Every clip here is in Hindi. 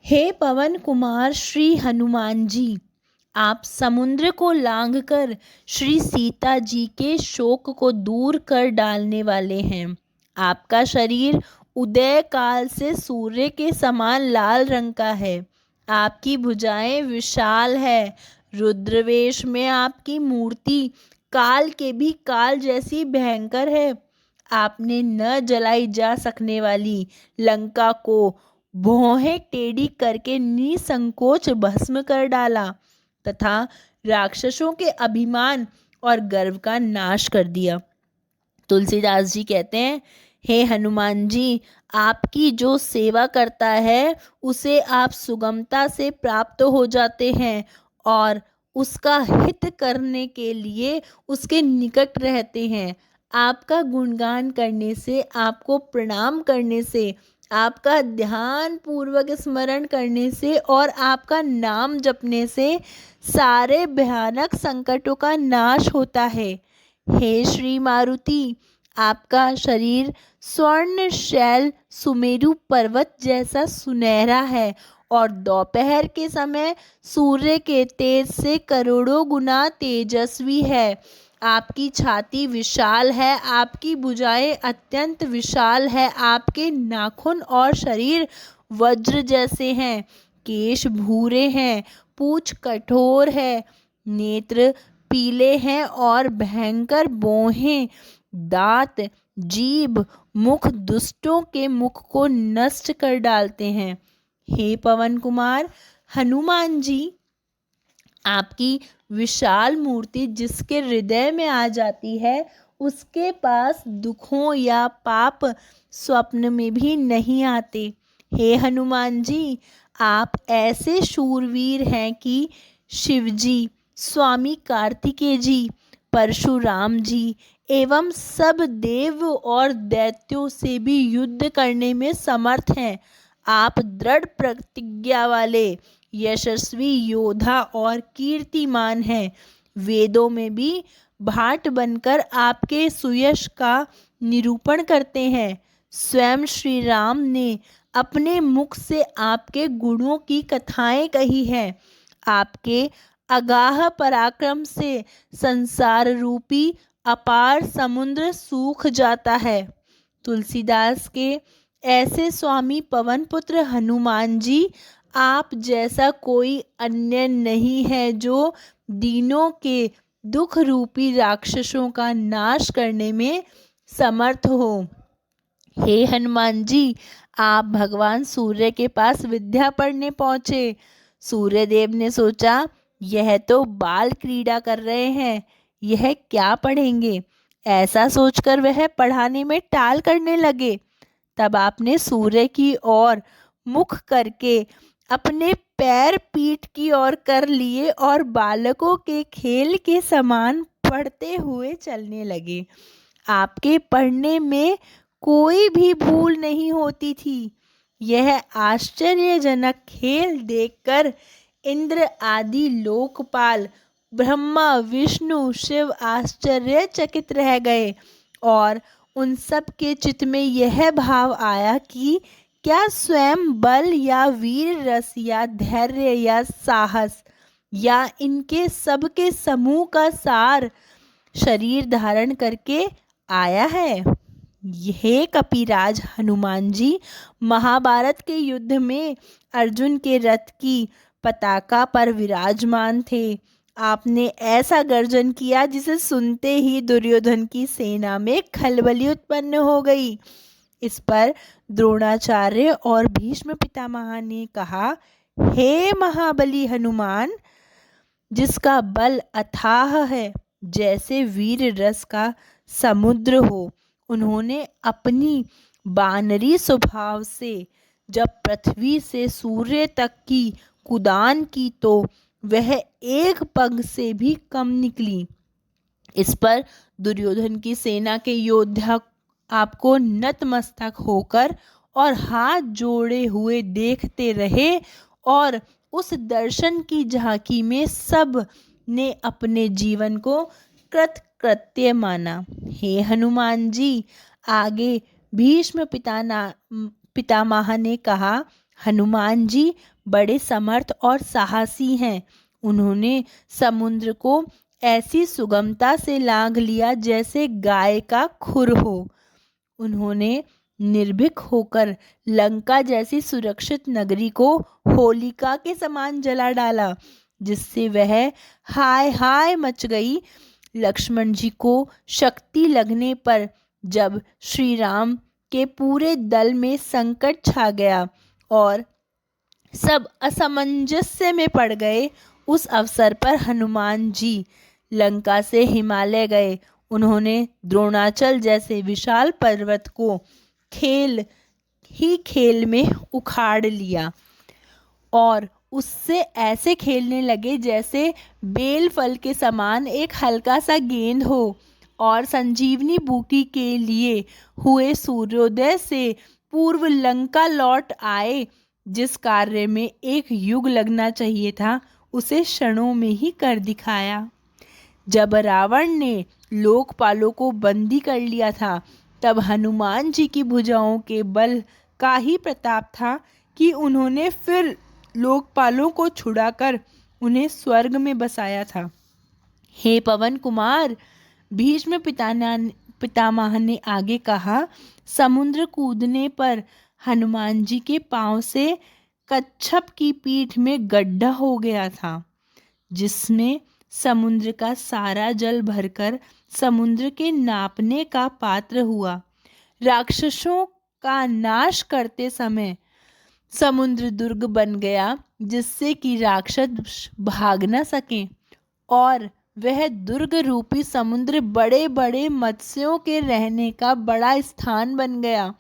हे पवन कुमार श्री हनुमान जी, आप समुद्र को लांघकर श्री सीता जी के शोक को दूर कर डालने वाले हैं। आपका शरीर उदय काल से सूर्य के समान लाल रंग का है। आपकी भुजाएं विशाल है। रुद्रवेश में आपकी मूर्ति काल के भी काल जैसी भयंकर है। आपने न जलाई जा सकने वाली लंका को भौहें टेढ़ी करके निसंकोच भस्म कर डाला तथा राक्षसों के अभिमान और गर्व का नाश कर दिया। तुलसीदास जी कहते हैं, हे हनुमान जी, आपकी जो सेवा करता है उसे आप सुगमता से प्राप्त हो जाते हैं और उसका हित करने के लिए उसके निकट रहते हैं। आपका गुणगान करने से, आपको प्रणाम करने से, आपका ध्यान पूर्वक स्मरण करने से और आपका नाम जपने से सारे भयानक संकटों का नाश होता है। हे श्री मारुति, आपका शरीर स्वर्ण शैल सुमेरु पर्वत जैसा सुनहरा है और दोपहर के समय सूर्य के तेज से करोड़ों गुना तेजस्वी है। आपकी छाती विशाल है, आपकी भुजाएं अत्यंत विशाल है, आपके नाखून और शरीर वज्र जैसे हैं, केश भूरे हैं, पूंछ कठोर है, नेत्र पीले हैं और भयंकर भौहें, दांत, जीभ, मुख दुष्टों के मुख को नष्ट कर डालते हैं। हे पवन कुमार हनुमान जी, आपकी विशाल मूर्ति जिसके हृदय में आ जाती है उसके पास दुखों या पाप स्वप्न में भी नहीं आते। हे हनुमान जी, आप ऐसे शूरवीर हैं कि शिवजी, स्वामी कार्तिकेय जी, परशुराम जी एवं सब देव और दैत्यों से भी युद्ध करने में समर्थ हैं। आप दृढ़ प्रतिज्ञा वाले यशस्वी योद्धा और कीर्तिमान हैं। वेदों में भी भाट बनकर आपके सुयश का निरूपण करते हैं। स्वयं श्री राम ने अपने मुख से आपके गुणों की कथाएं कही हैं। आपके अगाह पराक्रम से संसार रूपी अपार समुद्र सूख जाता है। तुलसीदास के ऐसे स्वामी पवन पुत्र हनुमान जी, आप जैसा कोई अन्य नहीं है जो दीनों के दुख रूपी राक्षसों का नाश करने में समर्थ हो। हे हनुमान जी, आप भगवान सूर्य के पास विद्या पढ़ने पहुँचे। सूर्यदेव ने सोचा, यह तो बाल क्रीड़ा कर रहे हैं, यह क्या पढ़ेंगे। ऐसा सोचकर वह पढ़ाने में टाल करने लगे। तब आपने सूर्य की ओर मुख करके अपने पैर पीठ की ओर कर लिए और बालकों के खेल के समान पढ़ते हुए चलने लगे। आपके पढ़ने में कोई भी भूल नहीं होती थी। यह आश्चर्यजनक खेल देखकर इंद्र आदि लोकपाल, ब्रह्मा, विष्णु, शिव आश्चर्यचकित रह गए और उन सब के चित्त में यह भाव आया कि क्या स्वयं बल या वीर रस या धैर्य या साहस या इनके सब के समूह का सार शरीर धारण करके आया है। यह कपिराज हनुमान जी महाभारत के युद्ध में अर्जुन के रथ की पताका पर विराजमान थे। आपने ऐसा गर्जन किया जिसे सुनते ही दुर्योधन की सेना में खलबली उत्पन्न हो गई। इस पर द्रोणाचार्य और भीष्म पितामह ने कहा, हे महाबली हनुमान, जिसका बल अथाह है, जैसे वीर रस का समुद्र हो। उन्होंने अपनी बानरी स्वभाव से जब पृथ्वी से सूर्य तक की कुदान की तो वह एक पग से भी कम निकली। इस पर दुर्योधन की सेना के योद्धा आपको नतमस्तक होकर और हाथ जोड़े हुए देखते रहे और उस दर्शन की झांकी में सब ने अपने जीवन को कृतकृत्य माना। हे हनुमान जी, आगे भीष्म पितामह ने कहा, हनुमान जी बड़े समर्थ और साहसी हैं। उन्होंने समुद्र को ऐसी सुगमता से लांघ लिया जैसे गाय का खुर हो। उन्होंने निर्भीक होकर लंका जैसी सुरक्षित नगरी को होलिका के समान जला डाला, जिससे वह हाय हाय मच गई। लक्ष्मण जी को शक्ति लगने पर जब श्री राम के पूरे दल में संकट छा गया और सब असमंजस्य में पड़ गए, उस अवसर पर हनुमान जी लंका से हिमालय गए। उन्होंने द्रोणाचल जैसे विशाल पर्वत को खेल ही खेल में उखाड़ लिया और उससे ऐसे खेलने लगे जैसे बेल फल के समान एक हल्का सा गेंद हो, और संजीवनी बूटी के लिए हुए सूर्योदय से पूर्व लंका लौट आए। जिस कार्य में एक युग लगना चाहिए था, उसे क्षणों में ही कर दिखाया। जब रावण ने लोकपालों को बंदी कर लिया था, तब हनुमान जी की भुजाओं के बल का ही प्रताप था कि उन्होंने फिर लोकपालों को छुड़ाकर उन्हें स्वर्ग में बसाया था। हे पवन कुमार, भीष्म पितामह ने आगे कहा, समुद्र कूदने पर हनुमान जी के पांव से कच्छप की पीठ में गड्ढा हो गया था, जिसमें समुद्र का सारा जल भरकर समुद्र के नापने का पात्र हुआ। राक्षसों का नाश करते समय समुद्र दुर्ग बन गया, जिससे कि राक्षस भाग न सके, और वह दुर्ग रूपी समुद्र बड़े बड़े मत्स्यों के रहने का बड़ा स्थान बन गया।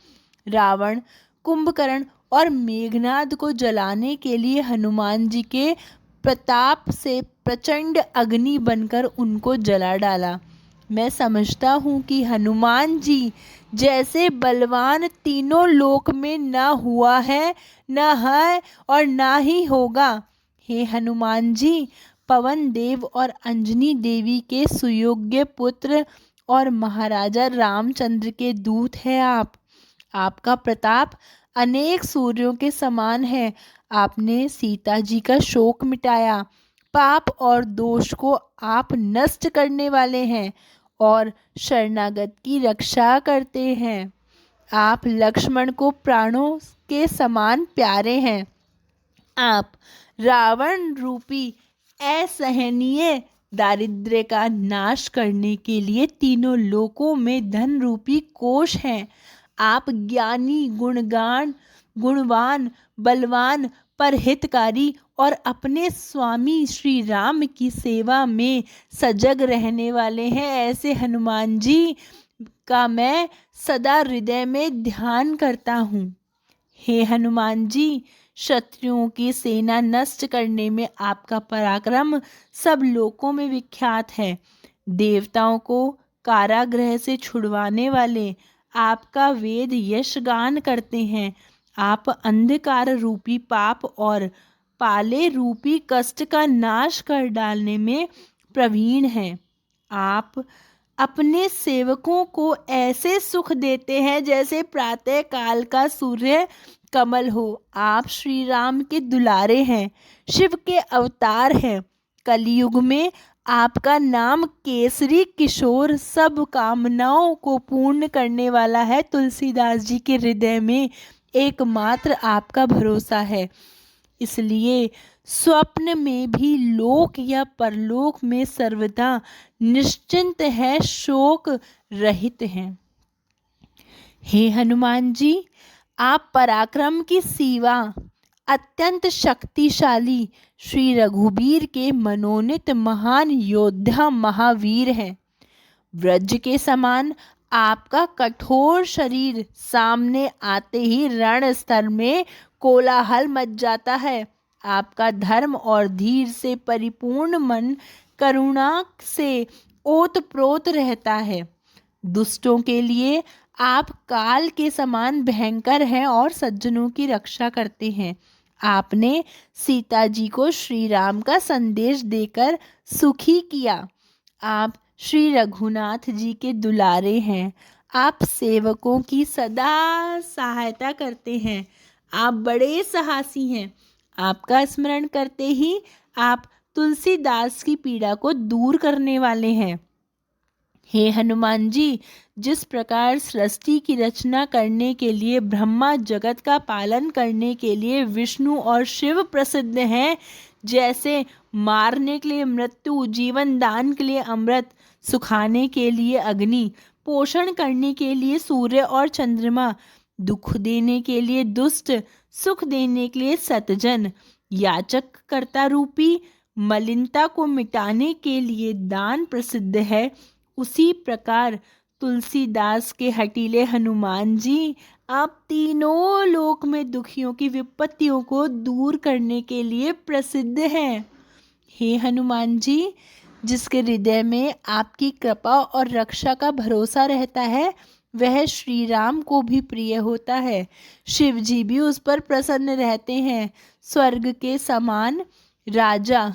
रावण, कुंभकर्ण और मेघनाद को जलाने के लिए हनुमान जी के प्रताप से प्रचंड अग्नि बनकर उनको जला डाला। मैं समझता हूँ कि हनुमान जी जैसे बलवान तीनों लोक में न हुआ है, न है और ना ही होगा। हे हनुमान जी, पवन देव और अंजनी देवी के सुयोग्य पुत्र और महाराजा रामचंद्र के दूत हैं आप। आपका प्रताप अनेक सूर्यों के समान है। आपने सीता जी का शोक मिटाया। पाप और दोष को आप नष्ट करने वाले हैं और शरणागत की रक्षा करते हैं। आप लक्ष्मण को प्राणों के समान प्यारे हैं। आप रावण रूपी असहनीय दारिद्र्य का नाश करने के लिए तीनों लोकों में धन रूपी कोष हैं। आप ज्ञानी, गुणवान, बलवान, परहितकारी और अपने स्वामी श्री राम की सेवा में सजग रहने वाले हैं। ऐसे हनुमान जी का मैं सदा हृदय में ध्यान करता हूँ। हे हनुमान जी, शत्रुओं की सेना नष्ट करने में आपका पराक्रम सब लोकों में विख्यात है। देवताओं को कारागृह से छुड़वाने वाले आपका वेद यशगान करते हैं। आप अंधकार रूपी पाप और पाले रूपी कष्ट का नाश कर डालने में प्रवीण हैं। आप अपने सेवकों को ऐसे सुख देते हैं जैसे प्रातः काल का सूर्य कमल हो। आप श्री राम के दुलारे हैं, शिव के अवतार हैं। कलयुग में आपका नाम केसरी किशोर सब कामनाओं को पूर्ण करने वाला है। तुलसीदास जी के हृदय में एकमात्र आपका भरोसा है, इसलिए स्वप्न में भी लोक या परलोक में सर्वदा निश्चिंत है, शोक रहित हैं। हे हनुमान जी, आप पराक्रम की सीवा अत्यंत शक्तिशाली श्री रघुबीर के मनोनीत महान योद्धा महावीर हैं। वज्र के समान आपका कठोर शरीर सामने आते ही रण स्थल में कोलाहल मच जाता है। आपका धर्म और धीर से परिपूर्ण मन करुणा से ओतप्रोत रहता है। दुष्टों के लिए आप काल के समान भयंकर हैं और सज्जनों की रक्षा करते हैं। आपने सीता जी को श्री राम का संदेश देकर सुखी किया। आप श्री रघुनाथ जी के दुलारे हैं। आप सेवकों की सदा सहायता करते हैं। आप बड़े साहसी हैं। आपका स्मरण करते ही आप तुलसीदास की पीड़ा को दूर करने वाले हैं। हे हनुमान जी, जिस प्रकार सृष्टि की रचना करने के लिए ब्रह्मा, जगत का पालन करने के लिए विष्णु और शिव प्रसिद्ध हैं, जैसे मारने के लिए मृत्यु, जीवन दान के लिए अमृत, सुखाने के लिए अग्नि, पोषण करने के लिए सूर्य और चंद्रमा, दुख देने के लिए दुष्ट, सुख देने के लिए सतजन, याचक कर्ता रूपी मलिनता को मिटाने के लिए दान प्रसिद्ध है, उसी प्रकार तुलसीदास के हठीले हनुमान जी आप तीनों लोक में दुखियों की विपत्तियों को दूर करने के लिए प्रसिद्ध हैं। हे हनुमान जी, जिसके हृदय में आपकी कृपा और रक्षा का भरोसा रहता है, वह श्री राम को भी प्रिय होता है। शिव जी भी उस पर प्रसन्न रहते हैं। स्वर्ग के समान राजा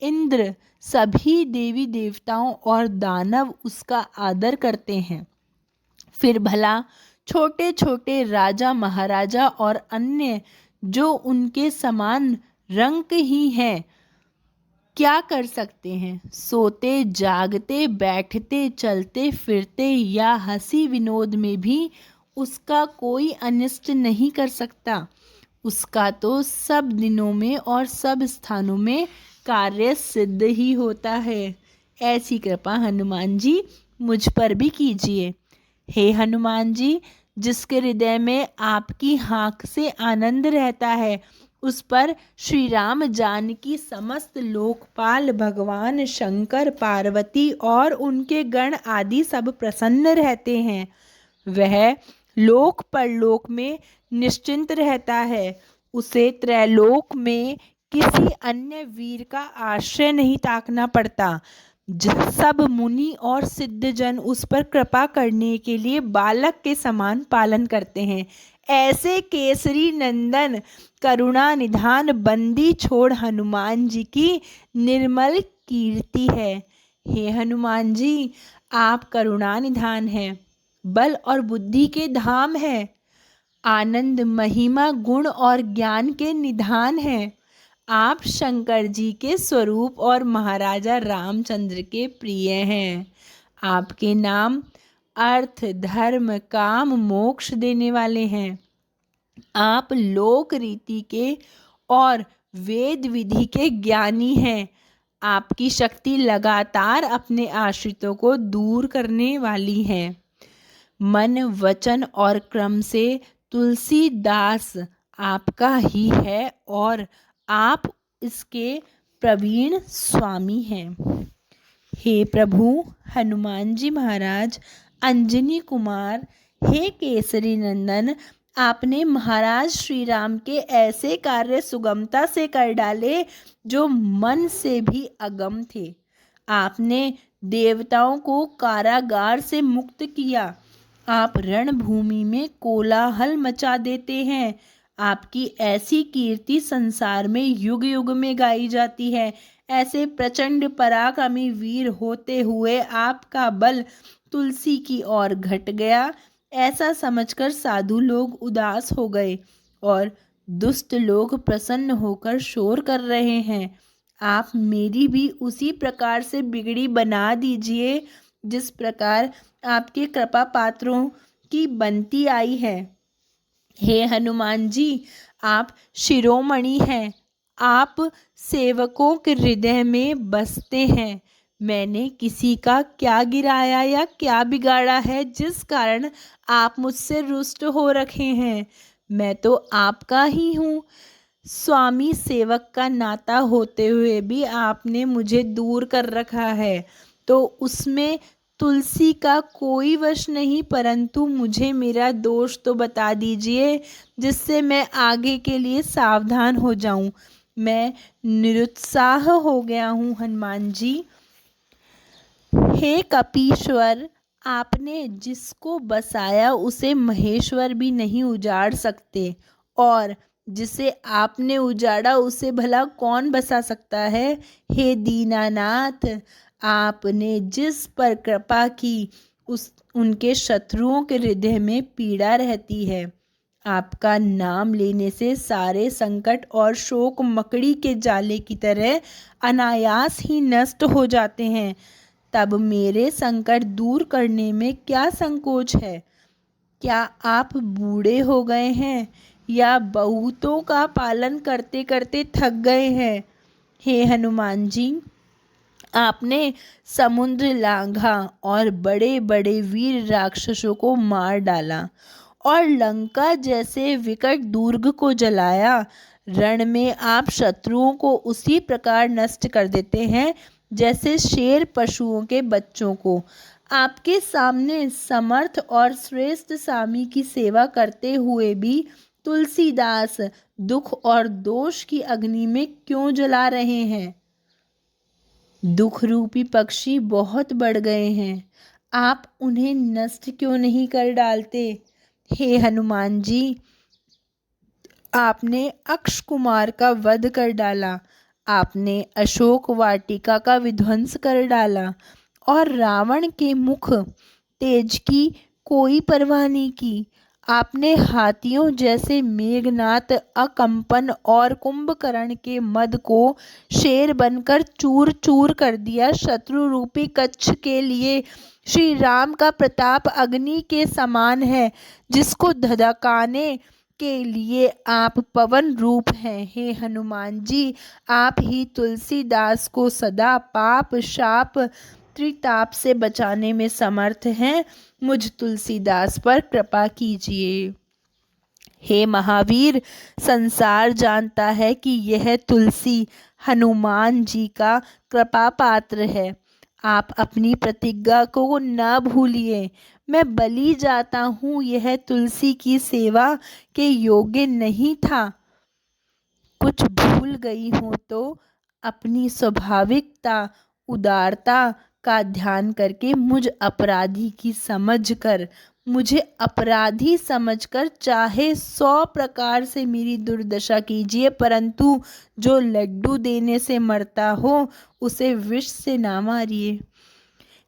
इंद्र, सभी देवी देवताओं और दानव उसका आदर करते हैं। फिर भला छोटे छोटे राजा महाराजा और अन्य जो उनके समान रंक ही हैं, क्या कर सकते हैं? सोते जागते, बैठते, चलते फिरते या हंसी विनोद में भी उसका कोई अनिष्ट नहीं कर सकता। उसका तो सब दिनों में और सब स्थानों में कार्य सिद्ध ही होता है। ऐसी कृपा हनुमान जी मुझ पर भी कीजिए। हे हनुमान जी, जिसके हृदय में आपकी हाँक से आनंद रहता है, उस पर श्री राम जानकी समस्त लोकपाल भगवान शंकर, पार्वती और उनके गण आदि सब प्रसन्न रहते हैं। वह लोक परलोक में निश्चिंत रहता है। उसे त्रैलोक में किसी अन्य वीर का आश्रय नहीं ताकना पड़ता। सब मुनि और सिद्धजन उस पर कृपा करने के लिए बालक के समान पालन करते हैं। ऐसे केसरी नंदन करुणा निधान बंदी छोड़ हनुमान जी की निर्मल कीर्ति है। हे हनुमान जी, आप करुणा निधान हैं, बल और बुद्धि के धाम है, आनंद महिमा गुण और ज्ञान के निधान हैं। आप शंकर जी के स्वरूप और महाराजा रामचंद्र के प्रिय हैं। आपके नाम अर्थ, धर्म, काम, मोक्ष देने वाले हैं। आप लोक रीति के और वेद विधि के ज्ञानी हैं। आपकी शक्ति लगातार अपने आश्रितों को दूर करने वाली है। मन, वचन और क्रम से तुलसीदास आपका ही है और आप इसके प्रवीण स्वामी हैं। हे प्रभु हनुमान जी महाराज, अंजनी कुमार, हे केसरी नंदन, आपने महाराज श्री राम के ऐसे कार्य सुगमता से कर डाले जो मन से भी अगम थे। आपने देवताओं को कारागार से मुक्त किया। आप रणभूमि में कोलाहल मचा देते हैं। आपकी ऐसी कीर्ति संसार में युग युग में गाई जाती है। ऐसे प्रचंड पराक्रमी वीर होते हुए आपका बल तुलसी की ओर घट गया, ऐसा समझकर साधु लोग उदास हो गए और दुष्ट लोग प्रसन्न होकर शोर कर रहे हैं। आप मेरी भी उसी प्रकार से बिगड़ी बना दीजिए जिस प्रकार आपके कृपा पात्रों की बनती आई है। हे हनुमान जी, आप शिरोमणि हैं। आप सेवकों के हृदय में बसते हैं। मैंने किसी का क्या गिराया या क्या बिगाड़ा है जिस कारण आप मुझसे रुष्ट हो रखे हैं? मैं तो आपका ही हूँ। स्वामी सेवक का नाता होते हुए भी आपने मुझे दूर कर रखा है, तो उसमें तुलसी का कोई वश नहीं, परंतु मुझे मेरा दोष तो बता दीजिए जिससे मैं आगे के लिए सावधान हो जाऊं। मैं निरुत्साह हो गया हूं हनुमान जी। हे कपीश्वर, आपने जिसको बसाया उसे महेश्वर भी नहीं उजाड़ सकते, और जिसे आपने उजाड़ा उसे भला कौन बसा सकता है? हे दीनानाथ, आपने जिस पर कृपा की उनके शत्रुओं के हृदय में पीड़ा रहती है। आपका नाम लेने से सारे संकट और शोक मकड़ी के जाले की तरह अनायास ही नष्ट हो जाते हैं। तब मेरे संकट दूर करने में क्या संकोच है? क्या आप बूढ़े हो गए हैं या बहुतों का पालन करते करते थक गए हैं? हे हनुमान जी, आपने समुद्र लांघा और बड़े बड़े वीर राक्षसों को मार डाला और लंका जैसे विकट दुर्ग को जलाया। रण में आप शत्रुओं को उसी प्रकार नष्ट कर देते हैं जैसे शेर पशुओं के बच्चों को। आपके सामने समर्थ और श्रेष्ठ स्वामी की सेवा करते हुए भी तुलसीदास दुख और दोष की अग्नि में क्यों जला रहे हैं? दुख रूपी पक्षी बहुत बढ़ गए हैं, आप उन्हें नष्ट क्यों नहीं कर डालते? हे हनुमान जी, आपने अक्ष कुमार का वध कर डाला, आपने अशोक वाटिका का विध्वंस कर डाला और रावण के मुख तेज की कोई परवाह नहीं की। आपने हाथियों जैसे मेघनाथ, अकंपन और कुंभकर्ण के मद को शेर बनकर चूर चूर कर दिया। शत्रु रूपी कच्छ के लिए श्री राम का प्रताप अग्नि के समान है, जिसको धधकाने के लिए आप पवन रूप हैं। हे हनुमान जी, आप ही तुलसीदास को सदा पाप शाप त्रिताप से बचाने में समर्थ हैं। मुझ तुलसीदास पर कृपा कीजिए। हे महावीर, संसार जानता है कि यह तुलसी हनुमान जी का कृपा पात्र है। आप अपनी प्रतिज्ञा को न भूलिए। मैं बलि जाता हूँ, यह तुलसी की सेवा के योग्य नहीं था। कुछ भूल गई हूँ तो अपनी स्वाभाविकता उदारता का ध्यान करके मुझे अपराधी समझकर चाहे 100 प्रकार से मेरी दुर्दशा कीजिए, परंतु जो लड्डू देने से मरता हो उसे विष से ना मारिए।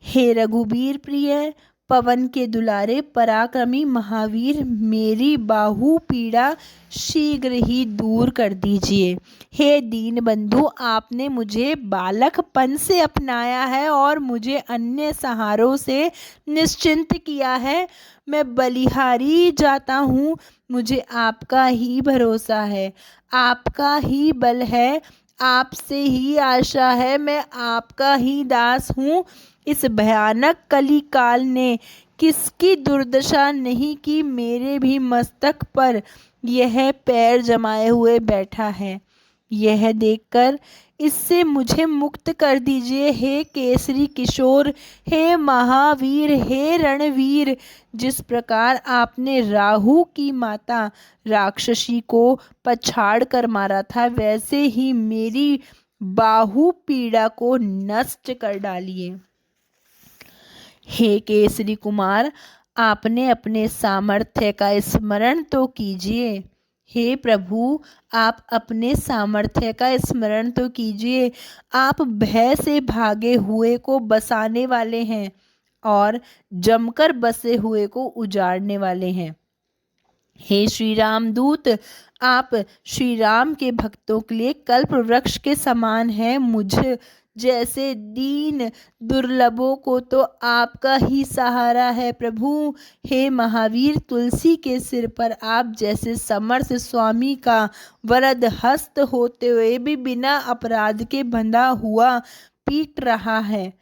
हे रघुबीर प्रिय, पवन के दुलारे पराक्रमी महावीर, मेरी बाहु पीड़ा शीघ्र ही दूर कर दीजिए। हे दीन बंधु, आपने मुझे बालकपन से अपनाया है और मुझे अन्य सहारों से निश्चिंत किया है। मैं बलिहारी जाता हूँ, मुझे आपका ही भरोसा है, आपका ही बल है, आपसे ही आशा है। मैं आपका ही दास हूँ। इस भयानक कली काल ने किसकी दुर्दशा नहीं की, मेरे भी मस्तक पर यह पैर जमाए हुए बैठा है। यह देखकर इससे मुझे मुक्त कर दीजिए। हे केसरी किशोर, हे महावीर, हे रणवीर, जिस प्रकार आपने राहु की माता राक्षसी को पछाड़ कर मारा था, वैसे ही मेरी बाहु पीड़ा को नष्ट कर डालिए। हे केसरी कुमार, आपने अपने सामर्थ्य का स्मरण तो कीजिए। हे प्रभु, आप अपने सामर्थ्य का स्मरण तो कीजिए। आप भय से भागे हुए को बसाने वाले हैं और जमकर बसे हुए को उजाड़ने वाले हैं। हे श्री राम दूत, आप श्री राम के भक्तों के लिए कल्प वृक्ष के समान हैं। मुझ जैसे दीन दुर्लभों को तो आपका ही सहारा है प्रभु। हे महावीर, तुलसी के सिर पर आप जैसे समर्थ स्वामी का वरद हस्त होते हुए भी बिना अपराध के बंधा हुआ पीट रहा है।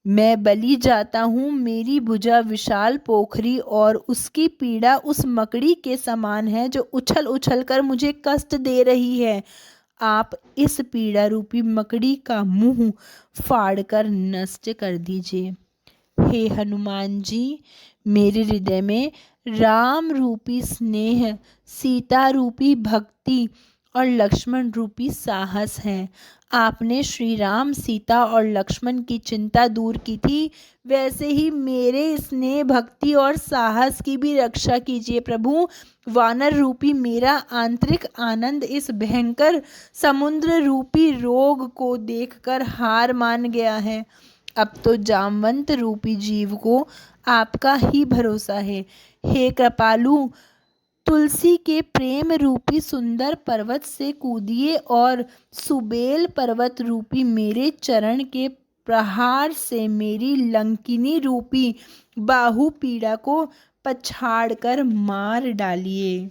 मैं बलि जाता हूँ, मेरी भुजा विशाल पोखरी और उसकी पीड़ा उस मकड़ी के समान है जो उछल उछल कर मुझे कष्ट दे रही है। आप इस पीड़ा रूपी मकड़ी का मुंह फाड़कर नष्ट कर दीजिए। हे हनुमान जी, मेरे हृदय में राम रूपी स्नेह, सीता रूपी भक्ति और लक्ष्मण रूपी साहस है। आपने श्री राम, सीता और लक्ष्मण की चिंता दूर की थी, वैसे ही मेरे स्नेह, भक्ति और साहस की भी रक्षा कीजिए प्रभु। वानर रूपी मेरा आंतरिक आनंद इस भयंकर समुद्र रूपी रोग को देखकर हार मान गया है। अब तो जामवंत रूपी जीव को आपका ही भरोसा है। हे कृपालु, तुलसी के प्रेम रूपी सुंदर पर्वत से कूदिए और सुबेल पर्वत रूपी मेरे चरण के प्रहार से मेरी लंकिनी रूपी बाहु पीड़ा को पछाड़कर मार डालिए।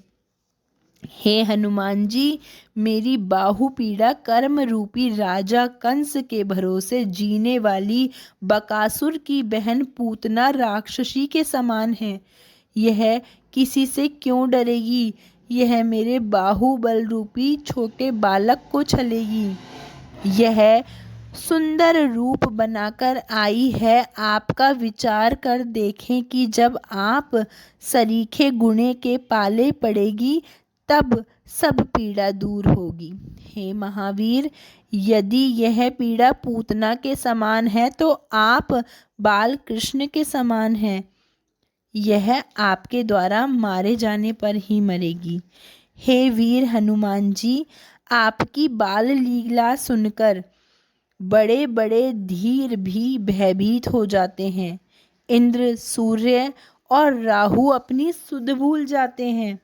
हे हनुमान जी, मेरी बाहु पीड़ा कर्म रूपी राजा कंस के भरोसे जीने वाली बकासुर की बहन पूतना राक्षसी के समान है। यह किसी से क्यों डरेगी? यह मेरे बाहुबल रूपी छोटे बालक को छलेगी। यह सुंदर रूप बनाकर आई है। आपका विचार कर देखें कि जब आप सरीखे गुणे के पाले पड़ेगी तब सब पीड़ा दूर होगी। हे महावीर, यदि यह पीड़ा पूतना के समान है तो आप बाल कृष्ण के समान हैं। यह आपके द्वारा मारे जाने पर ही मरेगी। हे वीर हनुमान जी, आपकी बाल लीला सुनकर बड़े बड़े धीर भी भयभीत हो जाते हैं। इंद्र, सूर्य और राहु अपनी सुध भूल जाते हैं।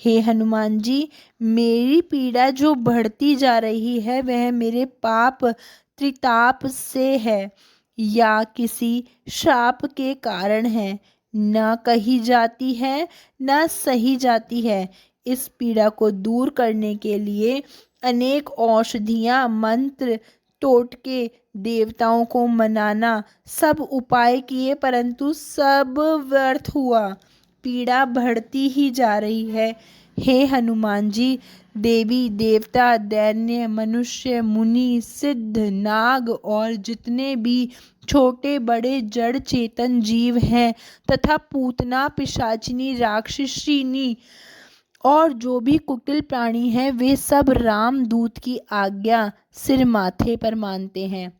हे हनुमान जी, मेरी पीड़ा जो बढ़ती जा रही है वह मेरे पाप त्रिताप से है या किसी श्राप के कारण है। न कही जाती है न सही जाती है। इस पीड़ा को दूर करने के लिए अनेक औषधियाँ, मंत्र, टोटके, देवताओं को मनाना, सब उपाय किए परंतु सब व्यर्थ हुआ। पीड़ा बढ़ती ही जा रही है। हे हनुमान जी, देवी देवता, दैन्य, मनुष्य, मुनि, सिद्ध, नाग और जितने भी छोटे बड़े जड़ चेतन जीव हैं तथा पूतना, पिशाचिनी, राक्षसिनी और जो भी कुटिल प्राणी हैं वे सब रामदूत की आज्ञा सिर माथे पर मानते हैं।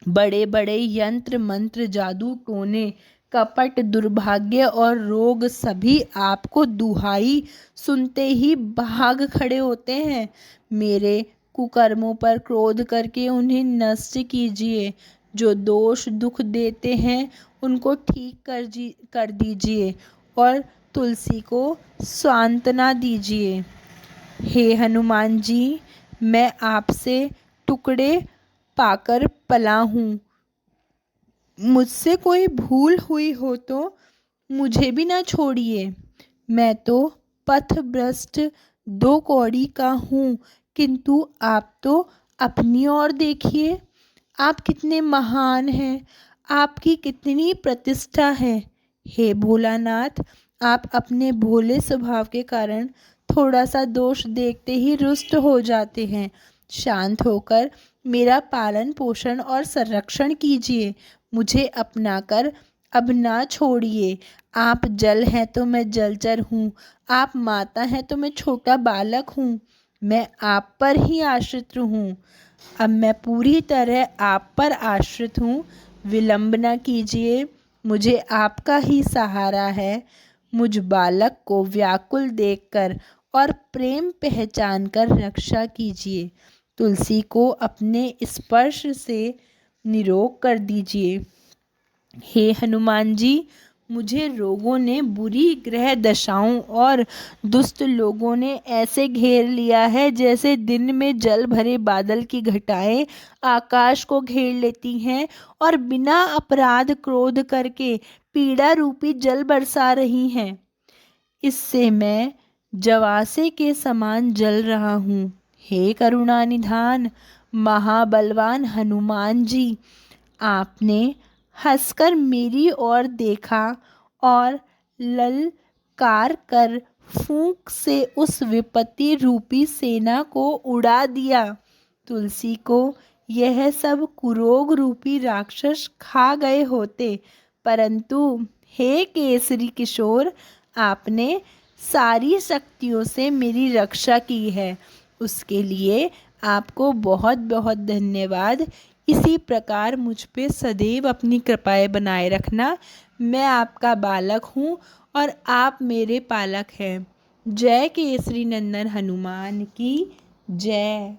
बड़े बड़े यंत्र मंत्र, जादू टोने, कपट, दुर्भाग्य और रोग सभी आपको दुहाई सुनते ही भाग खड़े होते हैं। मेरे कुकर्मों पर क्रोध करके उन्हें नष्ट कीजिए। जो दोष दुख देते हैं उनको ठीक कर दीजिए और तुलसी को सांत्वना दीजिए। हे हनुमान जी, मैं आपसे टुकड़े पाकर पला हूँ। मुझसे कोई भूल हुई हो तो मुझे भी ना छोड़िए। मैं तो पथभ्रष्ट दो कौड़ी का हूँ, किंतु आप तो अपनी ओर देखिए। आप कितने महान हैं, आपकी कितनी प्रतिष्ठा है। हे भोलानाथ, आप अपने भोले स्वभाव के कारण थोड़ा सा दोष देखते ही रुष्ट हो जाते हैं। शांत होकर मेरा पालन पोषण और संरक्षण कीजिए। मुझे अपनाकर अब ना छोड़िए। आप जल हैं तो मैं जलचर हूँ, आप माता हैं तो मैं छोटा बालक हूँ। मैं आप पर ही आश्रित हूँ। अब मैं पूरी तरह आप पर आश्रित हूँ। विलंब न कीजिए, मुझे आपका ही सहारा है। मुझ बालक को व्याकुल देखकर और प्रेम पहचान कर रक्षा कीजिए। तुलसी को अपने स्पर्श से निरोग कर दीजिए। हे हनुमान जी, मुझे रोगों ने, बुरी ग्रह दशाओं और दुष्ट लोगों ने ऐसे घेर लिया है जैसे दिन में जल भरे बादल की घटाएं आकाश को घेर लेती हैं और बिना अपराध क्रोध करके पीड़ा रूपी जल बरसा रही हैं। इससे मैं जवासे के समान जल रहा हूँ। हे करुणा निधान महाबलवान हनुमान जी, आपने हंसकर मेरी ओर देखा और ललकार कर फूंक से उस विपत्ति रूपी सेना को उड़ा दिया। तुलसी को यह सब कुरोग रूपी राक्षस खा गए होते, परंतु हे केसरी किशोर, आपने सारी शक्तियों से मेरी रक्षा की है। उसके लिए आपको बहुत बहुत धन्यवाद। इसी प्रकार मुझ पे सदैव अपनी कृपाएं बनाए रखना। मैं आपका बालक हूँ और आप मेरे पालक हैं। जय केसरी नंदन हनुमान की जय।